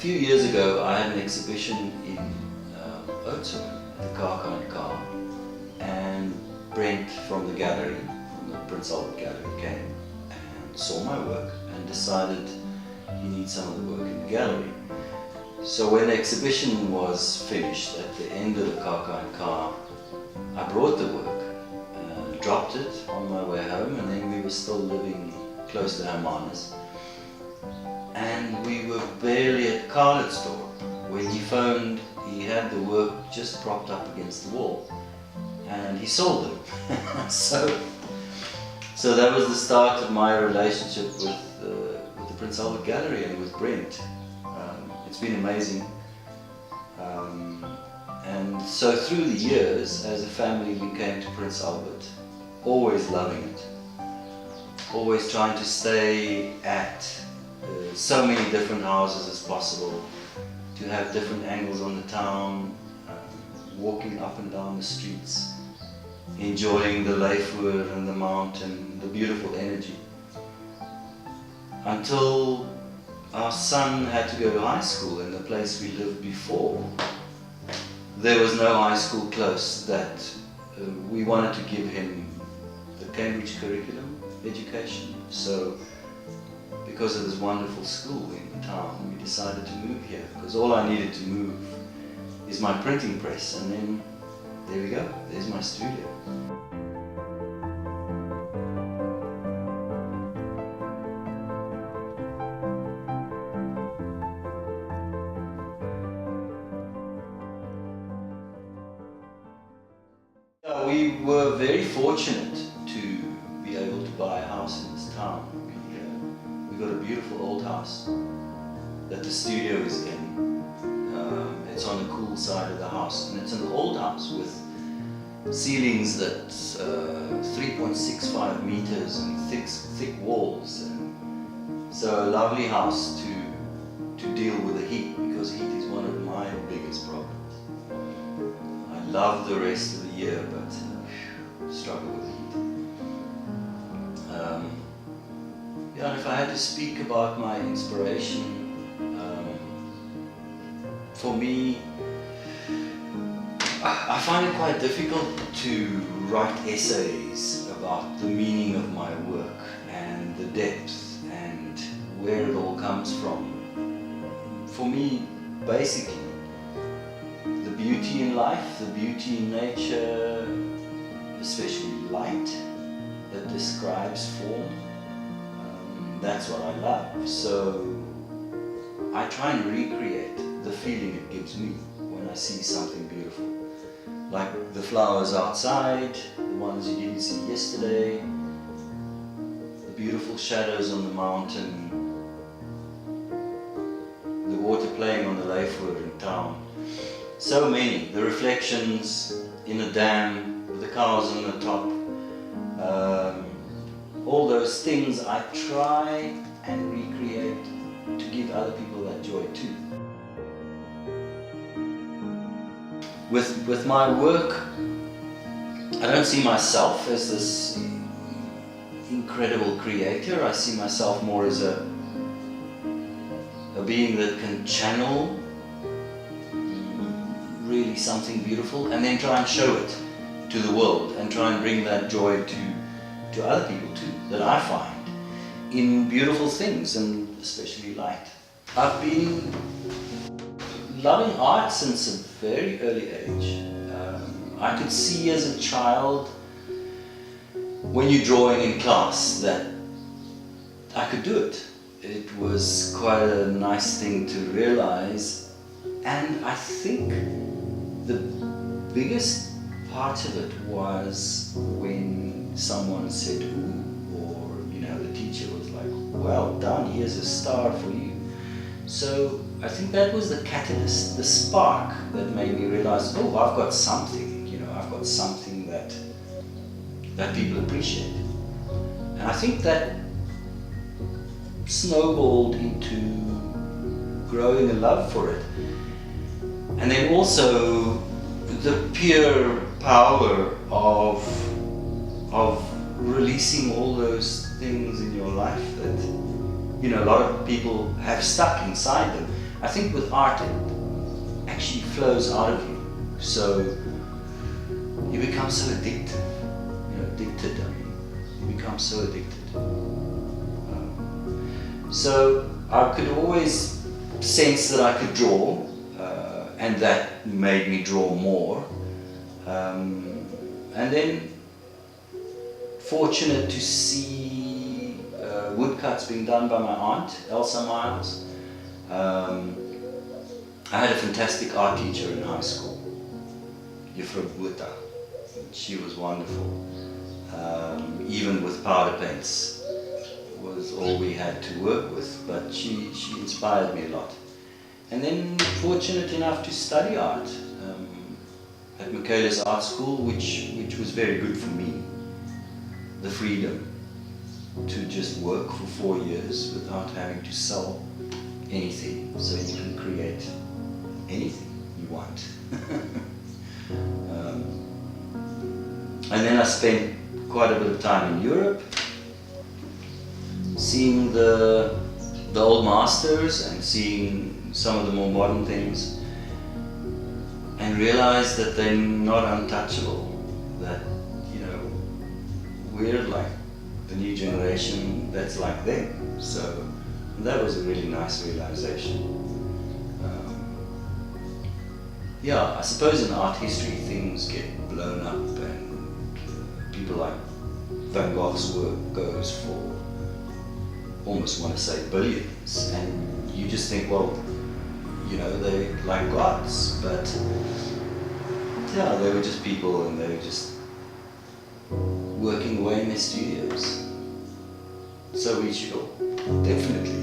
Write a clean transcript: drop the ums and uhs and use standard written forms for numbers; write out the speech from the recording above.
few years ago, I had an exhibition in Oudtshoorn at the Car, and Brent from the gallery, from the Prince Albert Gallery, came and saw my work and decided he needs some of the work in the gallery. So when the exhibition was finished, at the end of the Car, I brought the work, dropped it on my way home, and then we were still living close to Hermanus. And we were barely at Khalid's store when he phoned. He had the work just propped up against the wall, and he sold them. so that was the start of my relationship with the Prince Albert Gallery and with Brent. It's been amazing. And so through the years, as a family, we came to Prince Albert, always loving it, always trying to stay at so many different houses as possible, to have different angles on the town, walking up and down the streets, enjoying the Leifwoer and the mountain, the beautiful energy. Until our son had to go to high school in the place we lived before. There was no high school close that we wanted to give him the Cambridge curriculum education. So because of this wonderful school in town, we decided to move here, because all I needed to move is my printing press, and then there we go, there's my studio. We were very fortunate to be able to buy a house in this town. We got a beautiful old house that the studio is in. It's on the cool side of the house, and it's an old house with ceilings that's 3.65 meters and thick walls. And so a lovely house to deal with the heat, because heat is one of my biggest problems. I love the rest of the year, but struggle with heat. And if I had to speak about my inspiration, for me, I find it quite difficult to write essays about the meaning of my work and the depth and where it all comes from. For me, basically, the beauty in life, the beauty in nature, especially light that describes form, that's what I love. So I try and recreate the feeling it gives me when I see something beautiful. Like the flowers outside, the ones you didn't see yesterday, the beautiful shadows on the mountain, the water playing on the Leifwoer in town. So many, the reflections in a dam with the cows on the top. All those things I try and recreate to give other people that joy too. With my work, I don't see myself as this incredible creator. I see myself more as a being that can channel really something beautiful and then try and show it to the world and try and bring that joy to other people too, that I find in beautiful things, and especially light. I've been loving art since a very early age. I could see as a child, when you're drawing in class, that I could do it. It was quite a nice thing to realize, and I think the biggest part of it was when someone said ooh, or the teacher was like, well done, here's a star for you. So I think that was the catalyst, the spark that made me realize, oh, I've got something, I've got something that people appreciate. And I think that snowballed into growing a love for it. And then also the pure power of releasing all those things in your life that a lot of people have stuck inside them, I think with art it actually flows out of you. So you become so addicted. Addicted, I mean. You become so addicted. So I could always sense that I could draw, and that made me draw more. And then fortunate to see woodcuts being done by my aunt, Elsa Miles. I had a fantastic art teacher in high school, Juffrouw Buta. She was wonderful. Even with powder paints was all we had to work with, but she inspired me a lot. And then fortunate enough to study art at Michaelis Art School, which was very good for me. The freedom to just work for 4 years without having to sell anything, so you can create anything you want. And then I spent quite a bit of time in Europe, seeing the old masters and seeing some of the more modern things, and realized that they're not untouchable, that we're like the new generation that's like them. So that was a really nice realization. Yeah, I suppose in art history things get blown up, and people like Van Gogh's work goes for, almost want to say, billions, and you just think, well, they're like gods, but yeah, they were just people, and they were just working away in their studios. So we should all, definitely.